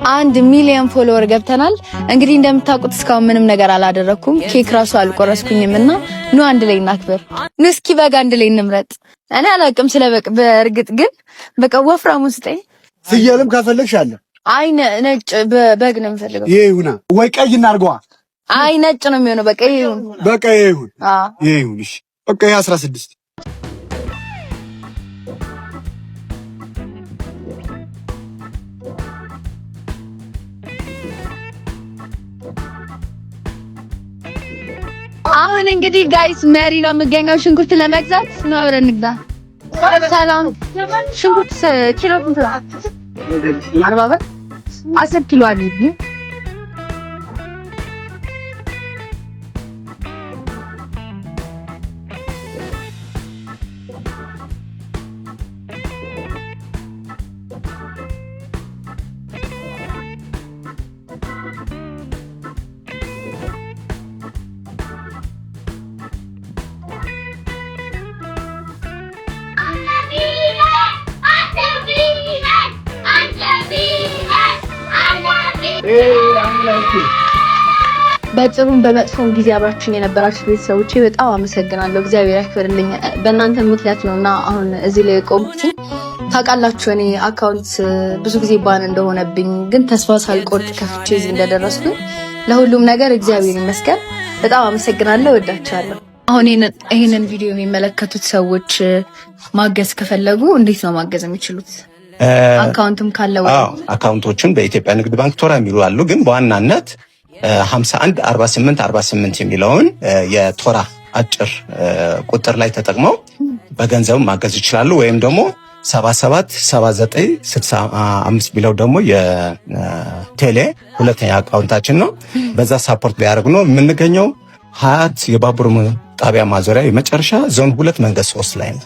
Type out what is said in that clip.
1 ሚሊዮን ፎሎወር ገብተናል። እንግዲህ እንደምታውቁት እስካሁን ምንም ነገር አላደረኩም። ኬክ ራሱ አልቆረስኩኝምና ኑ አንድ ላይ እናክብር። ኑ እስኪ በግ አንድ ላይ እንምረጥ። እኔ አላውቅም ስለበቅ በእርግጥ ግን በቃ ወፍራሙን ስጠኝ። ፍየልም ካፈለግሽ አለ። አይ ነጭ በግ ነው የምፈልገው። ይሄ ይሁና ወይ ቀይ እናድርገዋ። አይ ነጭ ነው የሚሆነው። በቃ ይሁን። በቃ ይሁን። ይሁን። እሺ በቃ 16 አሁን እንግዲህ ጋይስ መሪ ነው የምገኘው ሽንኩርት ለመግዛት ነው። አብረን እንግዛ። ሰላም ሽንኩርት ኪሎ ስንት ነው? 40 ብር 10 ኪሎ አድርጊ። በጥሩም በመጥፎም ጊዜ አብራችሁኝ የነበራችሁ ቤተሰቦቼ በጣም አመሰግናለሁ። እግዚአብሔር ያክብርልኝ። በእናንተ ምክንያት ነውና አሁን እዚህ ላይ ቆምኩት። ታውቃላችሁ እኔ አካውንት ብዙ ጊዜ ባን እንደሆነብኝ ግን ተስፋ ሳልቆርጥ ከፍቼ እዚህ እንደደረስኩኝ ለሁሉም ነገር እግዚአብሔር ይመስገን። በጣም አመሰግናለሁ። ወዳችኋለሁ። አሁን ይሄንን ቪዲዮ የሚመለከቱት ሰዎች ማገዝ ከፈለጉ እንዴት ነው ማገዝ የሚችሉት? አካውንትም ካለው አካውንቶችን በኢትዮጵያ ንግድ ባንክ ቶራ የሚሉ አሉ። ግን በዋናነት 51 48 48 የሚለውን የቶራ አጭር ቁጥር ላይ ተጠቅመው በገንዘብ ማገዝ ይችላሉ። ወይም ደግሞ 77 79 65 ቢለው ደግሞ የቴሌ ሁለተኛ አካውንታችን ነው። በዛ ሳፖርት ቢያደርጉ ነው የምንገኘው ሀያት የባቡር ጣቢያ ማዞሪያ የመጨረሻ ዞን 2 መንገድ 3 ላይ ነው።